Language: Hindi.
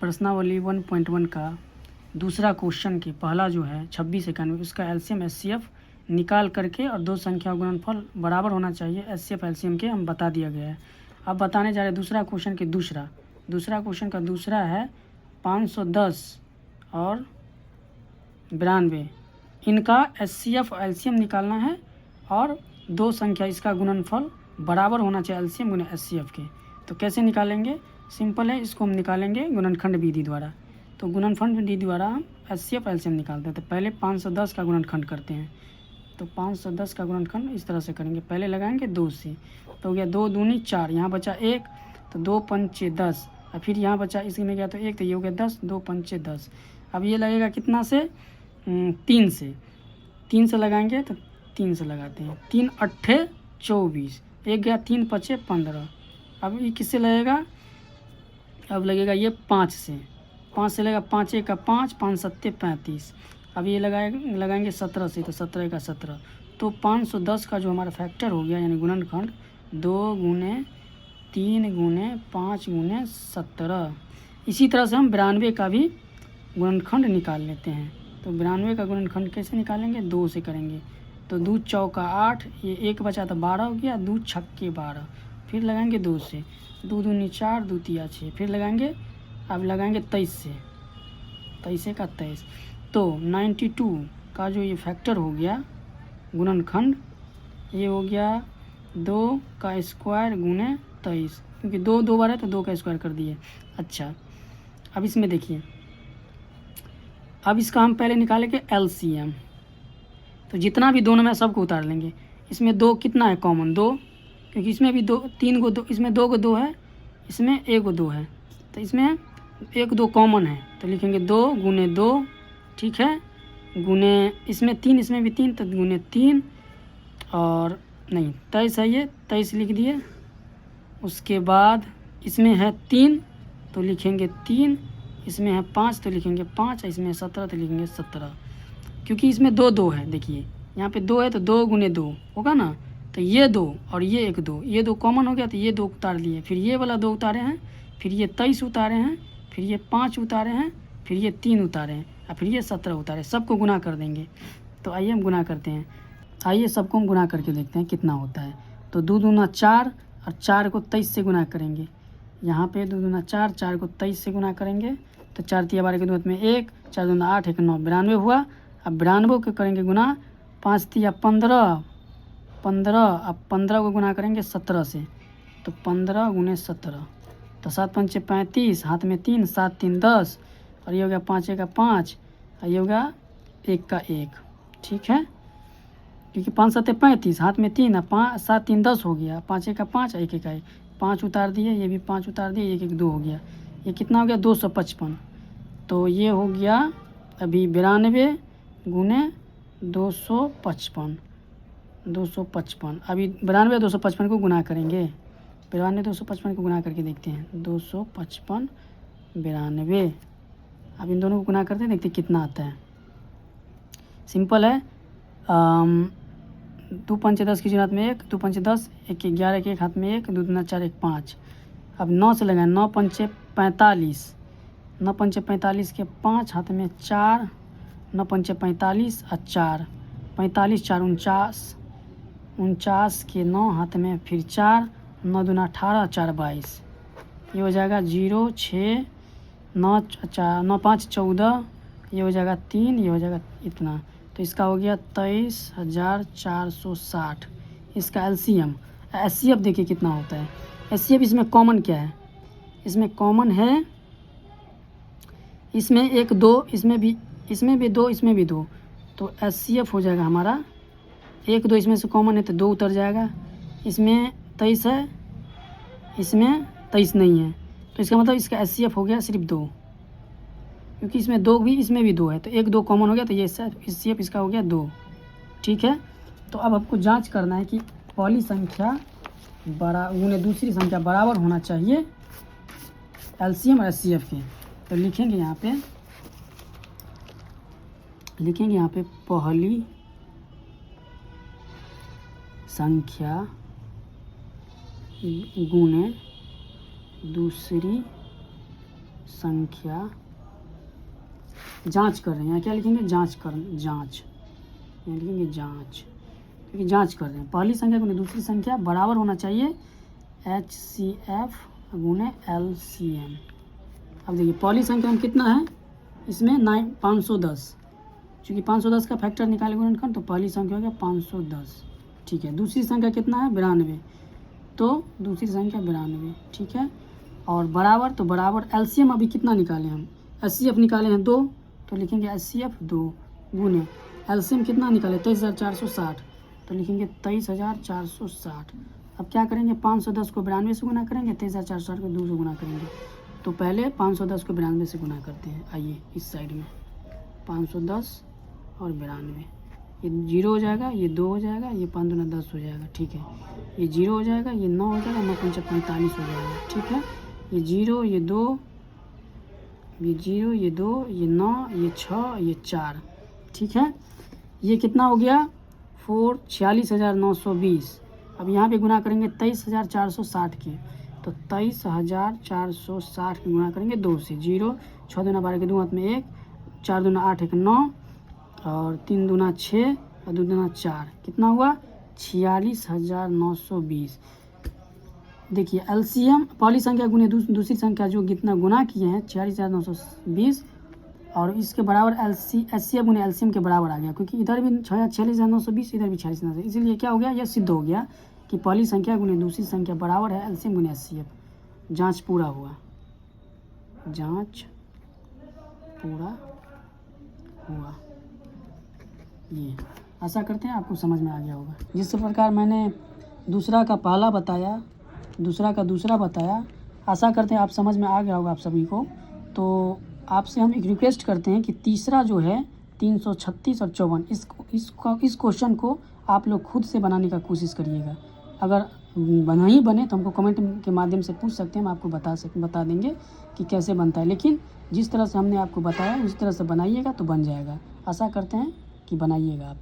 प्रश्नावली 1.1 का दूसरा क्वेश्चन के पहला जो है 26 91 उसका एलसीएम एचसीएफ निकाल करके और दो संख्या गुणनफल बराबर होना चाहिए एचसीएफ एलसीएम के हम बता दिया गया है। अब बताने जा रहे हैं दूसरा क्वेश्चन के दूसरा क्वेश्चन का दूसरा है 510 और 92, इनका एचसीएफ एलसीएम निकालना है और दो संख्या इसका गुणनफल बराबर होना चाहिए एलसीएम गुना एचसीएफ के। तो कैसे निकालेंगे? सिंपल है, इसको हम निकालेंगे गुणनखंड विधि द्वारा। तो गुणनखंड विधि द्वारा हम एचसीएफ एलसीएम निकालते हैं। तो पहले 510 का गुणनखंड करते हैं। तो 510 का गुणनखंड इस तरह से करेंगे, पहले लगाएंगे 2 से, तो हो गया 2 दूनी 4, यहाँ बचा 1, तो 2 पंचे 10, और फिर यहाँ बचा इसमें गया तो 1, तो ये हो गया 10, 2 पंचे 10। अब ये लगेगा कितना से? 3 से, 3 से लगाएंगे तो 3 से लगाते हैं, 3 अट्ठे 24, एक गया 3 पचे 15। अब ये किससे लगेगा? अब लगेगा ये 5 से, 5 से लगेगा 5 एक का 5, 5 सत्ते 35। अब ये लगाएंगे 17 से, तो 17 का 17। तो 510 का जो हमारा फैक्टर हो गया यानी गुणनखंड 2 गुने 3 गुने 5 गुने 17। इसी तरह से हम 92 का भी गुणनखंड निकाल लेते हैं। तो 92 का गुणनखंड कैसे निकालेंगे? 2 से करेंगे। तो 2 चौका 8, ये 1 बचा तो 12 हो गया, 2 छक्के 12, फिर लगाएंगे 2 से, 2 दूनी 4, 2 तिया 6, फिर लगाएंगे, अब लगाएंगे 23 से, 23 का 23। तो 92 का जो ये फैक्टर हो गया गुणनखंड, ये हो गया 2 का स्क्वायर गुने 23, क्योंकि 2 2 बार है तो 2 का स्क्वायर कर दिए। अच्छा, अब इसमें देखिए, अब इसका हम पहले निकालेंगे एलसीएम। तो जितना भी दोनों में सबको उतार लेंगे। इसमें 2 कितना है? कॉमन 2, क्योंकि इसमें भी 2 3 को 2, इसमें 2 को 2 है, इसमें 1 को 2 है, तो इसमें 1 2 कॉमन है, तो लिखेंगे 2 गुने 2, ठीक है, गुने इसमें 3, इसमें भी 3, तो गुने 3, और नहीं 23 है, ये 23 लिख दिए। उसके बाद इसमें है 3, तो लिखेंगे 3, इसमें है 5, तो लिखेंगे 5, इसमें 17, तो लिखेंगे 17। क्योंकि इसमें 2 2 है, देखिए यहाँ पे 2 है, तो 2 गुने 2 होगा ना, तो ये 2 और ये 1 2, ये 2 कॉमन हो गया, तो ये 2 उतार लिए, फिर ये वाला 2 उतारे हैं, फिर ये 23 उतारे हैं, फिर ये 5 उतारे हैं, फिर ये 3 उतारे हैं, और फिर ये 17 उतारे, सबको गुना कर देंगे। तो आइए हम गुना करते हैं, आइए सबको हम गुना करके देखते हैं कितना होता है। तो 2 दूना 4, और 4 को 23 से गुना करेंगे, यहाँ पे 2 दूना 4, 4 को 23 से गुना करेंगे, तो 4 तिया 12 के 2 में 1, 4 दूना 8, 1 9, 92 हुआ। अब 92 को करेंगे गुना, 5 तिया 15, 15, अब 15 को गुना करेंगे 17 से, तो 15 गुने 17, तो 7 पंचे 35, हाथ में 3, 7 3 10, और ये हो गया 5 एक का 5, और ये होगा 1 का 1, ठीक है, क्योंकि 5 7 35, हाथ में 3, 5 7 3 10 हो गया, 5 एक का 5, 1 1 का 1, 5 उतार दिए, ये भी 5 उतार दिए, 1 1 2 हो गया, ये कितना हो गया? 255। तो ये हो गया अभी 92 गुने 255, 255। अभी 92 255 को गुना करेंगे, 92 255 को गुना करके देखते हैं, 255 92। अब इन दोनों को गुना करते हैं, देखते हैं कितना आता है। सिंपल है, 2 पंचे 10 की हाथ में 1, 2 पंचे 10, 1 11 के 1 हाथ में 1, 2 दूना 4 1 5। अब 9 से लगाएं, 9 पंचे 45, 9 पंचे 45 के 5, हाथ में 4, 9 पंचे 45 और 4, 45 4 49, 49 के 9, हाथ में फिर 4, 9 दूना 18, 4 22, ये हो जाएगा 0 6 9 4 9 5 14, ये हो जाएगा 3, ये हो जाएगा इतना। तो इसका हो गया 23,460 इसका एलसीएम। एचसीएफ देखिए कितना होता है। एचसीएफ इसमें कॉमन क्या है? इसमें कॉमन है, इसमें 1 2, इसमें भी 2, इसमें भी 2, तो एचसीएफ हो जाएगा हमारा 1 2, इसमें से कॉमन है तो 2 उतर जाएगा। इसमें 23 है, इसमें 23 नहीं है, तो इसका मतलब इसका एचसीएफ हो गया सिर्फ 2, क्योंकि इसमें 2 भी, इसमें भी 2 है, तो 1 2 कॉमन हो गया, तो ये एचसीएफ इसका हो गया 2, ठीक है। तो अब आपको जांच करना है कि पहली संख्या गुने दूसरी संख्या बराबर होना चाहिए एलसीएम और एचसीएफ के। तो लिखेंगे यहाँ पे पहली संख्या गुने दूसरी संख्या जांच कर रहे हैं, क्या लिखेंगे, जांच यहाँ लिखेंगे जांच, क्योंकि जांच कर रहे हैं। पहली संख्या गुने दूसरी संख्या बराबर होना चाहिए HCF गुने LCM। अब देखिए पहली संख्या में कितना है, इसमें 510, चूँकि 510 का फैक्टर निकाले गुणनखंड, तो पहली संख्या हो गया 510, ठीक है। दूसरी संख्या कितना है, 92, तो दूसरी संख्या 92, ठीक है। और बराबर, तो बराबर LCM अभी कितना निकाले हम, HCF निकाले हैं 2, तो लिखेंगे HCF 2 गुने LCM कितना निकाले 23,460, तो लिखेंगे 23,460। अब क्या करेंगे, 510 को 92 से गुना करेंगे, 23,460 को 2 से गुना करेंगे। तो पहले 510 को 92 से गुना करते हैं। आइए इस साइड में 510 और 92, ये 0 हो जाएगा, ये 2 हो जाएगा, ये 5 दूना 10 हो जाएगा, ठीक है। ये 0 हो जाएगा, ये 9 हो जाएगा, 9 पंचा 45 हो जाएगा, ठीक है। ये 0, ये 2, ये 0, ये 2, ये 9, ये 6, ये 4, ठीक है। ये कितना हो गया 46,920। अब यहाँ पे गुना करेंगे 23,460 के, तो 23,460 के गुना करेंगे 2 से, 0, 6 दूना 12 के 2 हाथ में 1, 4 दूना 8 1 9, और 3 दूना 6 और 2 दूना 4, कितना हुआ 46,920। देखिए LCM पहली संख्या गुने दूसरी संख्या जो कितना गुना किए हैं 46,920, और इसके बराबर HCF गुने LCM के बराबर आ गया, क्योंकि इधर भी 46,920, इधर भी 46,920, इसीलिए क्या हो गया, यह सिद्ध हो गया कि पहली संख्या गुने दूसरी संख्या बराबर है LCM गुने HCF। जांच पूरा हुआ, जांच पूरा हुआ। ये आशा करते हैं आपको समझ में आ गया होगा। जिस प्रकार मैंने दूसरा का पहला बताया, दूसरा का दूसरा बताया, आशा करते हैं आप समझ में आ गया होगा आप सभी को। तो आपसे हम एक रिक्वेस्ट करते हैं कि तीसरा जो है 336 और 54, इस क्वेश्चन को आप लोग खुद से बनाने का कोशिश करिएगा। अगर नहीं बने तो हमको कमेंट के माध्यम से पूछ सकते हैं, हम आपको बता देंगे कि कैसे बनता है। लेकिन जिस तरह से हमने आपको बताया उस तरह से बनाइएगा तो बन जाएगा। आशा करते हैं कि बनाइएगा आप।